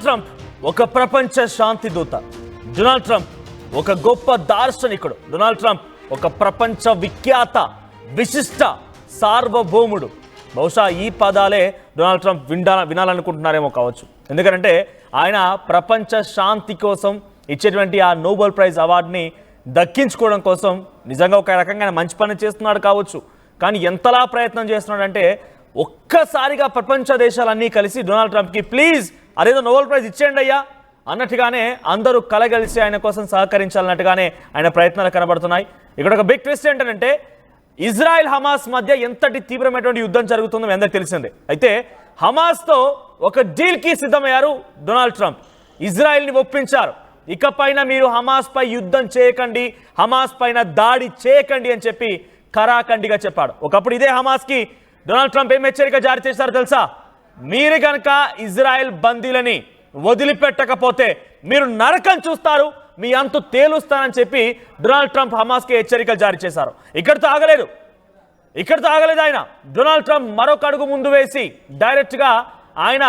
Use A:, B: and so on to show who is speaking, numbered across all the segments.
A: Trump ఒక ప్రపంచ శాంతి దూత. డొనాల్డ్ ట్రంప్ ఒక గొప్ప దార్శనికుడు. డొనాల్డ్ ట్రంప్ ఒక ప్రపంచ విఖ్యాత విశిష్ట సార్వభౌముడు. బహుశా ఈ పదాలే డొనాల్డ్ ట్రంప్ వినాలనుకుంటున్నారేమో కావచ్చు. ఎందుకంటే ఆయన ప్రపంచ శాంతి కోసం ఇచ్చేటువంటి ఆ నోబెల్ ప్రైజ్ అవార్డుని దక్కించుకోవడం కోసం నిజంగా ఒక రకంగా మంచి పని చేస్తున్నాడు కావచ్చు. కానీ ఎంతలా ప్రయత్నం చేస్తున్నాడంటే ఒక్కసారిగా ప్రపంచ దేశాలన్నీ కలిసి డొనాల్డ్ ట్రంప్కి ప్లీజ్ అదేదో నోబెల్ ప్రైజ్ ఇచ్చేయండి అయ్యా అన్నట్టుగానే అందరూ కలగలిసి ఆయన కోసం సహకరించాలన్నట్టుగానే ఆయన ప్రయత్నాలు కనబడుతున్నాయి. ఇక్కడ ఒక బిగ్ ట్విస్ట్ ఏంటంటే ఇజ్రాయెల్ హమాస్ మధ్య ఎంతటి తీవ్రమైనటువంటి యుద్ధం జరుగుతుందో అందరికీ తెలిసిందే. అయితే హమాస్తో ఒక డీల్కి సిద్ధమయ్యారు డొనాల్డ్ ట్రంప్. ఇజ్రాయెల్ని ఒప్పించారు, ఇకపైన మీరు హమాస్ పై యుద్ధం చేయకండి, హమాస్ పైన దాడి చేయకండి అని చెప్పి ఖరాఖండిగా చెప్పాడు. ఒకప్పుడు ఇదే హమాస్కి డొనాల్డ్ ట్రంప్ ఏం హెచ్చరిక జారీ చేశారో తెలుసా? మీరు కనుక ఇజ్రాయెల్ బందీలని వదిలిపెట్టకపోతే మీరు నరకం చూస్తారు, మీ అంతు తేలుస్తానని చెప్పి డొనాల్డ్ ట్రంప్ హమాస్కి హెచ్చరికలు జారీ చేశారు. ఇక్కడితో ఆగలేదు ఆయన. డొనాల్డ్ ట్రంప్ మరొక అడుగు ముందు వేసి డైరెక్ట్గా ఆయన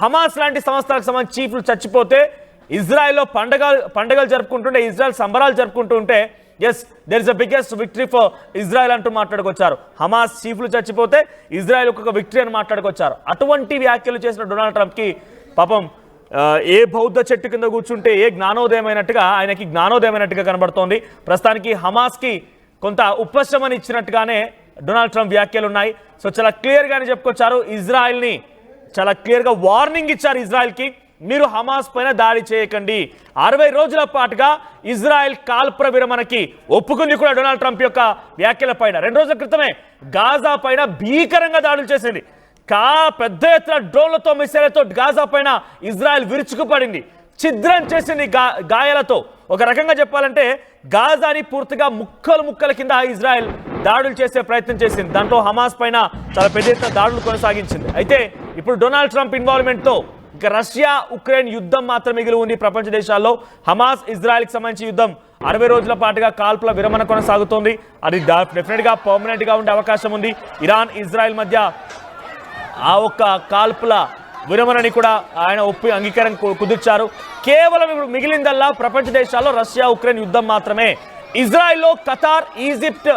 A: హమాస్ లాంటి సంస్థలకు సంబంధించి చీఫ్లు చచ్చిపోతే ఇజ్రాయెల్లో పండగలు జరుపుకుంటుంటే, ఇజ్రాయెల్ సంబరాలు జరుపుకుంటూ ఉంటే yes there is the biggest victory for Israel అంటూ మాట్లాడుకొచ్చారు. హమాస్ చీఫ్లు చచ్చిపోతే ఇజ్రాయెల్ ఒక విక్టరీ అని మాట్లాడుకొచ్చారు. అటువంటి వ్యాఖ్యలు చేసిన డొనాల్డ్ ట్రంప్కి పాపం ఏ బౌద్ధ చెట్టు కింద కూర్చుంటే ఏ జ్ఞానోదయమైనట్టుగా ఆయనకి జ్ఞానోదయమైనట్టుగా కనబడుతోంది. ప్రస్తుతానికి హమాస్కి కొంత ఉపశమనం ఇచ్చినట్టుగానే డొనాల్డ్ ట్రంప్ వ్యాఖ్యలు ఉన్నాయి. సో చాలా క్లియర్గానే చెప్పుకొచ్చారు, ఇజ్రాయెల్ని చాలా క్లియర్గా వార్నింగ్ ఇచ్చారు ఇజ్రాయెల్కి, మీరు హమాస్ పైన దాడి చేయకండి. 60 రోజుల పాటుగా ఇజ్రాయెల్ కాల్పుల విరమణకి ఒప్పుకుంది కూడా డొనాల్డ్ ట్రంప్ యొక్క వ్యాఖ్యల పైన. 2 రోజుల క్రితమే గాజా పైన భీకరంగా దాడులు చేసింది. పెద్ద ఎత్తున డ్రోన్లతో మిసైళ్లతో గాజా పైన ఇజ్రాయెల్ విరుచుకుపడింది, ఛిద్రం చేసింది గాయాలతో. ఒక రకంగా చెప్పాలంటే గాజాని పూర్తిగా ముక్కల కింద ఇజ్రాయెల్ దాడులు చేసే ప్రయత్నం చేసింది. దాంట్లో హమాస్ పైన చాలా పెద్ద ఎత్తున దాడులు కొనసాగించింది. అయితే ఇప్పుడు డొనాల్డ్ ట్రంప్ ఇన్వాల్వ్మెంట్తో ఇక రష్యా ఉక్రెయిన్ యుద్ధం మాత్రం మిగిలి ఉంది ప్రపంచ దేశాల్లో. హమాస్ ఇజ్రాయెల్కి సంబంధించి యుద్ధం 60 రోజుల పాటుగా కాల్పుల విరమణ కొనసాగుతోంది. అది డెఫినెట్గా పర్మనెంట్గా ఉండే అవకాశం ఉంది. ఇరాన్ ఇజ్రాయెల్ మధ్య ఆ ఒక్క కాల్పుల విరమణని కూడా ఆయన అంగీకారం కుదిర్చారు. కేవలం ఇప్పుడు మిగిలిందల్లా ప్రపంచ దేశాల్లో రష్యా ఉక్రెయిన్ యుద్ధం మాత్రమే. ఇజ్రాయెల్లో ఖతార్, ఈజిప్ట్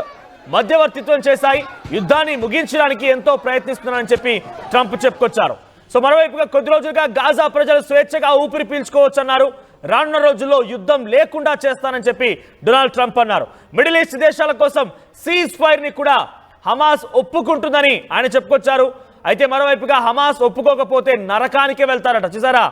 A: మధ్యవర్తిత్వం చేశాయి, యుద్ధాన్ని ముగించడానికి ఎంతో ప్రయత్నిస్తున్నారని చెప్పి ట్రంప్ చెప్పుకొచ్చారు. సో మరోవైపుగా కొద్ది రోజులుగా గాజా ప్రజలు స్వేచ్ఛగా ఊపిరి పీల్చుకోవచ్చు అన్నారు. రానున్న రోజుల్లో యుద్ధం లేకుండా చేస్తానని చెప్పి డొనాల్డ్ ట్రంప్ అన్నారు. మిడిల్ ఈస్ట్ దేశాల కోసం సీజ్ ఫైర్ ని కూడా హమాస్ ఒప్పుకుంటుందని ఆయన చెప్పుకొచ్చారు. అయితే మరోవైపుగా హమాస్ ఒప్పుకోకపోతే నరకానికే వెళ్తారట. చూసారా,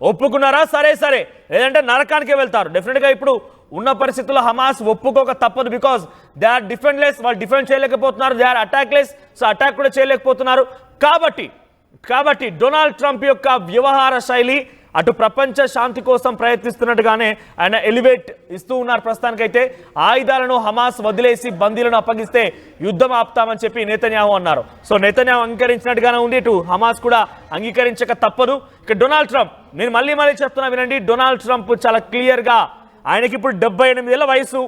A: ఒప్పుకున్నారా సరే లేదంటే నరకానికే వెళ్తారు. డెఫినెట్గా ఇప్పుడు ఉన్న పరిస్థితుల్లో హమాస్ ఒప్పుకోక తప్పదు. బికాస్ దే ఆర్ డిఫెండ్లెస్, వాళ్ళు డిఫెండ్ చేయలేకపోతున్నారు. దే ఆర్ అటాక్లెస్, సో అటాక్ కూడా చేయలేకపోతున్నారు. కాబట్టి డొనాల్డ్ ట్రంప్ యొక్క వ్యవహార శైలి అటు ప్రపంచ శాంతి కోసం ప్రయత్నిస్తున్నట్టుగానే ఆయన ఎలివేట్ ఇస్తూ ఉన్నారు. ప్రస్తుతానికైతే ఆయుధాలను హమాస్ వదిలేసి బందీలను అప్పగిస్తే యుద్ధం ఆపుతామని చెప్పి నెతన్యాహు అన్నారు. సో నెతన్యాహు అంగీకరించినట్టుగానే ఉంది, ఇటు హమాస్ కూడా అంగీకరించక తప్పదు. ఇక డొనాల్డ్ ట్రంప్, నేను మళ్ళీ చెప్తున్నా వినండి. డొనాల్డ్ ట్రంప్ చాలా క్లియర్గా, ఆయనకి ఇప్పుడు 78 ఏళ్ల వయసు,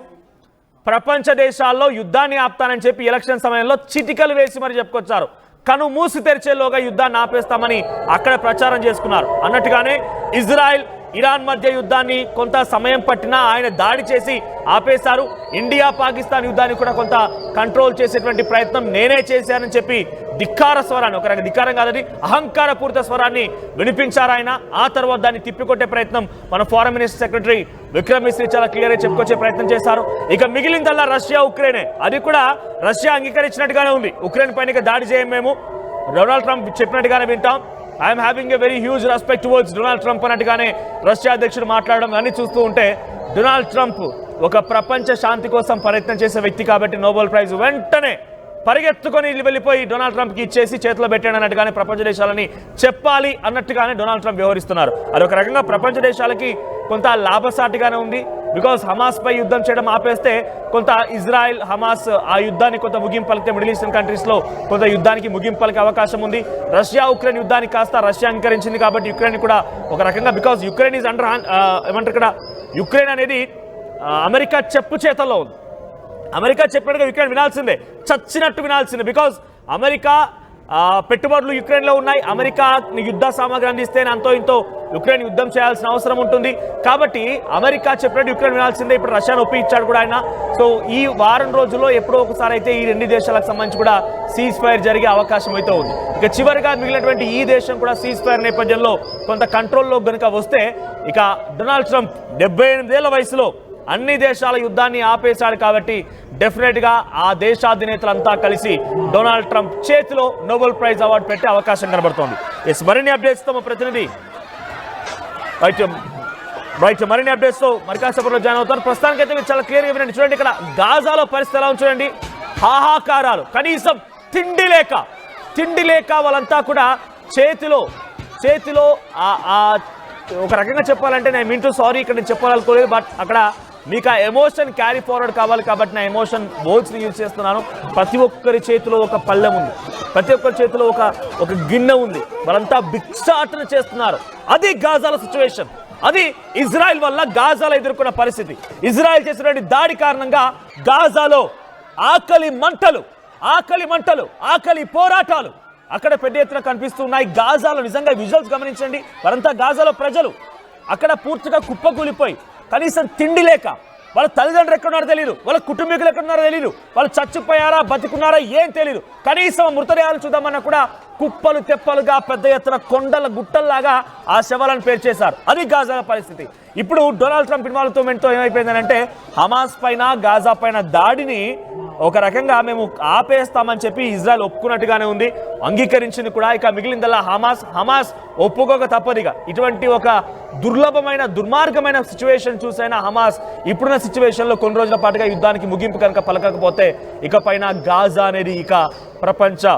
A: ప్రపంచ దేశాల్లో యుద్ధాన్ని ఆపుతానని చెప్పి ఎలక్షన్ సమయంలో చిటికలు వేసి మరి చెప్పుకొచ్చారు. కను మూసి తెరిచేలోగా యుద్ధాన్ని ఆపేస్తామని అక్కడ ప్రచారం చేసుకున్నారు. అన్నట్టుగానే ఇజ్రాయెల్ ఇరాన్ మధ్య యుద్ధాన్ని కొంత సమయం పట్టినా ఆయన దాడి చేసి ఆపేశారు. ఇండియా పాకిస్తాన్ యుద్ధాన్ని కూడా కొంత కంట్రోల్ చేసేటువంటి ప్రయత్నం నేనే చేశానని చెప్పి ధిక్కార స్వరాన్ని, ఒక రకంగా ధిక్కారం కాదని అహంకారపూరిత స్వరాన్ని వినిపించారు ఆయన. ఆ తర్వాత దాన్ని తిప్పికొట్టే ప్రయత్నం మన foreign minister secretary Vikram Misri చాలా క్లియర్గా చెప్పుకొచ్చే ప్రయత్నం చేశారు. ఇక మిగిలిందల్లా రష్యా ఉక్రెయినే. అది కూడా రష్యా అంగీకరించినట్టుగానే ఉంది. ఉక్రెయిన్ పైన దాడి చేయం మేము, డొనాల్డ్ ట్రంప్ చెప్పినట్టుగానే వింటాం. I'm having a very huge respect towards Donald Trump అన్నట్టుగానే రష్యా అధ్యక్షుడు మాట్లాడడం అన్ని చూస్తూ ఉంటే డొనాల్డ్ ట్రంప్ ఒక ప్రపంచ శాంతి కోసం ప్రయత్నం చేసే వ్యక్తి కాబట్టి నోబెల్ ప్రైజ్ వెంటనే పరిగెత్తుకొని వెళ్ళిపోయి డొనాల్డ్ ట్రంప్కి ఇచ్చేసి చేతిలో పెట్టాడు అన్నట్టుగానే ప్రపంచ దేశాలని చెప్పాలి అన్నట్టుగానే డొనాల్డ్ ట్రంప్ వ్యవహరిస్తున్నారు. అది ఒక రకంగా ప్రపంచ దేశాలకి కొంత లాభసాటిగానే ఉంది. బికాస్ హమాస్ పై యుద్ధం చేయడం ఆపేస్తే కొంత ఇజ్రాయెల్ హమాస్ ఆ యుద్ధాన్ని కొంత ముగింపు పలికితే మిడిల్ ఈస్టర్న్ కంట్రీస్లో కొంత యుద్ధానికి ముగింపు పలికే అవకాశం ఉంది. రష్యా ఉక్రెయిన్ యుద్ధాన్ని కాస్త రష్యా అంగీకరించింది కాబట్టి యుక్రెయిన్ కూడా ఒక రకంగా, బికాస్ యుక్రెయిన్ ఈజ్ అండర్ ఏమంటారు ఇక్కడ, యుక్రెయిన్ అనేది అమెరికా చెప్పు చేతల్లో ఉంది. అమెరికా చెప్పినట్టుగా యుక్రెయిన్ వినాల్సిందే, చచ్చినట్టు వినాల్సిందే. బికాజ్ అమెరికా పెట్టుబడులు యుక్రెయిన్లో ఉన్నాయి. అమెరికా యుద్ధ సామాగ్రి అందిస్తేనే అంతో ఇంతో యుక్రెయిన్ యుద్ధం చేయాల్సిన అవసరం ఉంటుంది. కాబట్టి అమెరికా చెప్పినట్టు యుక్రెయిన్ వినాల్సిందే. ఇప్పుడు రష్యాను ఒప్పించాడు కూడా ఆయన. సో ఈ వారం రోజుల్లో ఎప్పుడో ఒకసారి అయితే ఈ రెండు దేశాలకు సంబంధించి కూడా సీజ్ ఫైర్ జరిగే అవకాశం అయితే ఉంది. ఇక చివరిగా మిగిలినటువంటి ఈ దేశం కూడా సీజ్ ఫైర్ నేపథ్యంలో కొంత కంట్రోల్లో కనుక వస్తే ఇక డొనాల్డ్ ట్రంప్ 78 ఏళ్ల వయసులో అన్ని దేశాల యుద్ధాన్ని ఆపేశాడు. కాబట్టి డెఫినెట్గా ఆ దేశాధినేతలంతా కలిసి డొనాల్డ్ ట్రంప్ చేతిలో నోబెల్ ప్రైజ్ అవార్డు పెట్టే అవకాశం కనబడుతోంది. మరిన్ని అప్డేట్స్తో మా ప్రతినిధి మరిన్ని అప్డేట్స్తో మరికాసేపట్లో జాయిన్ అవుతారు. ప్రస్తుతానికైతే మీరు చాలా క్లియర్గా వినండి. చూడండి, ఇక్కడ గాజాలో పరిస్థితి ఎలా చూడండి. హాహాకారాలు, కనీసం తిండి లేక వాళ్ళంతా కూడా చేతిలో ఒక రకంగా చెప్పాలంటే నేను మింటూ సారీ ఇక్కడ నేను చెప్పాలనుకోలేదు. బట్ అక్కడ మీకు ఆ ఎమోషన్ క్యారీ ఫార్వర్డ్ కావాలి కాబట్టి నా ఎమోషన్ వర్డ్స్ని యూజ్ చేస్తున్నాను. ప్రతి ఒక్కరి చేతిలో ఒక పళ్ళెం ఉంది, ప్రతి ఒక్కరి చేతిలో ఒక గిన్నె ఉంది. వాళ్ళంతా భిక్షాటన చేస్తున్నారు. అది గాజాల సిచ్యువేషన్. అది ఇజ్రాయెల్ వల్ల గాజాలో ఎదుర్కొన్న పరిస్థితి. ఇజ్రాయెల్ చేసినటువంటి దాడి కారణంగా గాజాలో ఆకలి మంటలు, ఆకలి పోరాటాలు అక్కడ పెద్ద ఎత్తున కనిపిస్తున్నాయి. గాజాలో నిజంగా విజువల్స్ గమనించండి. వారంతా గాజాలో ప్రజలు అక్కడ పూర్తిగా కుప్పకూలిపోయి కనీసం తిండి లేక వాళ్ళ తల్లిదండ్రులు ఎక్కడున్నారో తెలియదు, వాళ్ళ కుటుంబీకులు ఎక్కడున్నారో తెలియదు, వాళ్ళు చచ్చిపోయారా బతికున్నారా ఏం తెలియదు. కనీసం మృతదేహాలు చూద్దామన్నా కూడా కుప్పలు తెప్పలుగా పెద్ద ఎత్తున కొండల గుట్టల్లాగా ఆ శవాలను పేర్చేశారు. అది గాజాల పరిస్థితి. ఇప్పుడు డొనాల్డ్ ట్రంప్ ఇన్వాల్వ్మెంట్తో ఏమైపోయిందనంటే హమాస్ పైన గాజా పైన దాడిని ఒక రకంగా మేము ఆపేస్తామని చెప్పి ఇజ్రాయెల్ ఒప్పుకున్నట్టుగానే ఉంది, అంగీకరించింది కూడా. ఇక మిగిలిందల్లా హమాస్ ఒప్పుకోక తప్పదిగా. ఇటువంటి ఒక దుర్మార్గమైన సిచ్యువేషన్ చూసైనా హమాస్ ఇప్పుడున్న సిచ్యువేషన్లో కొన్ని రోజుల పాటుగా యుద్ధానికి ముగింపు కనుక పలకకపోతే ఇక పైన గాజా అనేది ఇక ప్రపంచ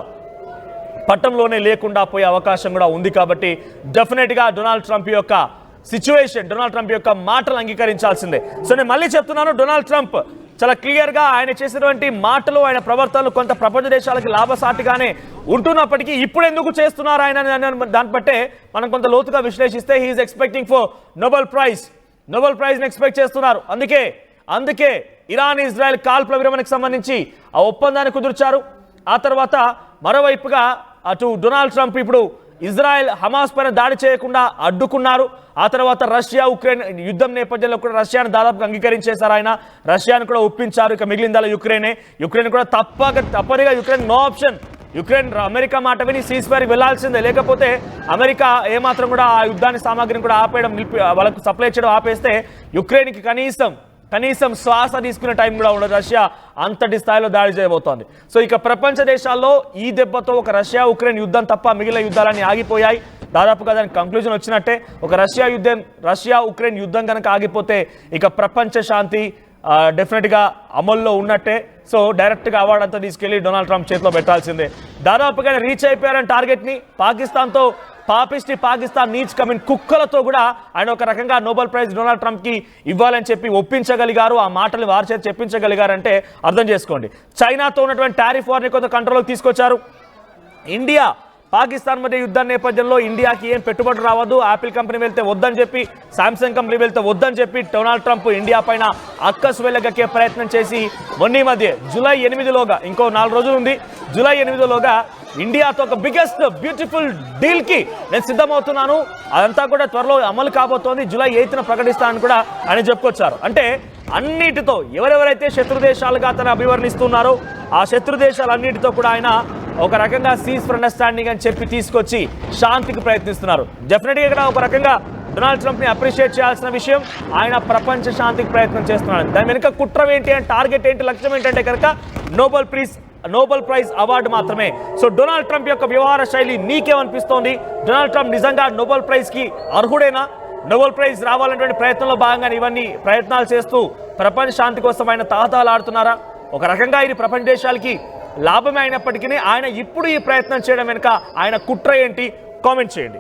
A: పట్టంలోనే లేకుండా పోయే అవకాశం కూడా ఉంది. కాబట్టి డెఫినెట్గా డొనాల్డ్ ట్రంప్ యొక్క మాటలు అంగీకరించాల్సిందే. సో నేను మళ్ళీ చెప్తున్నాను, డొనాల్డ్ ట్రంప్ చాలా క్లియర్గా ఆయన చేసినటువంటి మాటలు, ఆయన ప్రవర్తనలు కొంత ప్రపంచ దేశాలకి లాభసాటిగానే ఉంటున్నప్పటికీ ఇప్పుడు ఎందుకు చేస్తున్నారు ఆయన దాన్ని బట్టే మనం కొంత లోతుగా విశ్లేషిస్తే హీఈస్ ఎక్స్పెక్టింగ్ ఫర్ నోబెల్ ప్రైజ్ని ఎక్స్పెక్ట్ చేస్తున్నారు. అందుకే ఇరాన్ ఇజ్రాయెల్ కాల్పుల విరమణకు సంబంధించి ఆ ఒప్పందాన్ని కుదుర్చారు. ఆ తర్వాత మరోవైపుగా అటు డొనాల్డ్ ట్రంప్ ఇప్పుడు ఇజ్రాయెల్ హమాస్ పైన దాడి చేయకుండా అడ్డుకున్నారు. ఆ తర్వాత రష్యా ఉక్రెయిన్ యుద్ధం నేపథ్యంలో కూడా రష్యాను దాదాపుగా అంగీకరించేశారు. ఆయన రష్యాను కూడా ఒప్పించారు. ఇక మిగిలిందాల యుక్రెయిన్ కూడా తప్పనిగా Ukraine no option. Ukraine America మాట విని సీజ్ ఫైర్కి వెళ్లాల్సిందే. లేకపోతే అమెరికా ఏమాత్రం కూడా ఆ యుద్ధాన్ని సామాగ్రిని కూడా వాళ్ళకు సప్లై చేయడం ఆపేస్తే యుక్రెయిన్కి కనీసం శ్వాస తీసుకునే టైం కూడా ఉండదు. రష్యా అంతటి స్థాయిలో దాడి చేయబోతోంది. సో ఇక ప్రపంచ దేశాల్లో ఈ దెబ్బతో ఒక రష్యా ఉక్రెయిన్ యుద్ధం తప్ప మిగిలిన యుద్ధాలన్నీ ఆగిపోయాయి. దాదాపుగా దానికి కంక్లూజన్ వచ్చినట్టే. ఒక రష్యా ఉక్రెయిన్ యుద్ధం కనుక ఆగిపోతే ఇక ప్రపంచ శాంతి డెఫినెట్గా అమల్లో ఉన్నట్టే. సో డైరెక్ట్గా అవార్డు అంతా తీసుకెళ్లి డొనాల్డ్ ట్రంప్ చేతిలో పెట్టాల్సిందే. దాదాపుగా రీచ్ అయిపోయారని టార్గెట్ని. పాకిస్తాన్ నీడ్స్ కమిన్ కుక్కలతో కూడా ఆయన ఒక రకంగా నోబెల్ ప్రైజ్ డొనాల్డ్ ట్రంప్కి ఇవ్వాలని చెప్పి ఒప్పించగలిగారు. ఆ మాటలు వారి చేతి చెప్పించగలిగారంటే అర్థం చేసుకోండి. చైనాతో ఉన్నటువంటి టారిఫ్ వార్ని కొంత కంట్రోల్కి తీసుకొచ్చారు. ఇండియా పాకిస్తాన్ మధ్య యుద్ధం నేపథ్యంలో ఇండియాకి ఏం పెట్టుబడి రావద్దు, యాపిల్ కంపెనీ వెళ్తే వద్దని చెప్పి, శాంసంగ్ కంపెనీ వెళ్తే వద్దని చెప్పి డొనాల్డ్ ట్రంప్ ఇండియా పైన అక్కసు వెళ్ళగక్కే ప్రయత్నం చేసి మొన్న మధ్య జూలై 8లోగా ఇంకో 4 రోజులు ఉంది, జూలై 8లోగా ఇండియాతో ఒక బిగ్గెస్ట్ బ్యూటిఫుల్ డీల్కి నేను సిద్ధమవుతున్నాను, అదంతా కూడా త్వరలో అమలు కాబోతోంది, జూలై 8న ప్రకటిస్తానని కూడా ఆయన చెప్పుకొచ్చారు. అంటే అన్నిటితో ఎవరెవరైతే శత్రు దేశాలుగా తను అభివర్ణిస్తున్నారో ఆ శత్రు దేశాలన్నిటితో కూడా ఆయన ఒక రకంగా సీజ్ ఫర్ అండర్స్టాండింగ్ అని చెప్పి తీసుకొచ్చి శాంతికి ప్రయత్నిస్తున్నారు. డెఫినెట్గా ఇక్కడ ఒక రకంగా డొనాల్డ్ ట్రంప్ని అప్రిషియేట్ చేయాల్సిన విషయం, ఆయన ప్రపంచ శాంతికి ప్రయత్నం చేస్తున్నాడు. దాని వెనుక కుట్ర ఏంటి అంటే, టార్గెట్ ఏంటి, లక్ష్యం ఏంటంటే కనుక నోబెల్ ప్రైజ్ అవార్డు మాత్రమే. సో డొనాల్డ్ ట్రంప్ యొక్క వ్యవహార శైలి నీకేమనిపిస్తోంది? డొనాల్డ్ ట్రంప్ నిజంగా నోబెల్ ప్రైజ్కి అర్హుడేనా? నోబెల్ ప్రైజ్ రావాలనేటువంటి ప్రయత్నంలో భాగంగా ఇవన్నీ ప్రయత్నాలు చేస్తూ ప్రపంచ శాంతి కోసం ఆయన తాహతాలాడుతున్నారా? ఒక రకంగా ఇది ప్రపంచ దేశాలకి లాభమే అయినప్పటికీ ఆయన ఇప్పుడు ఈ ప్రయత్నం చేయడం వెనుక ఆయన కుట్ర ఏంటి? కామెంట్ చేయండి.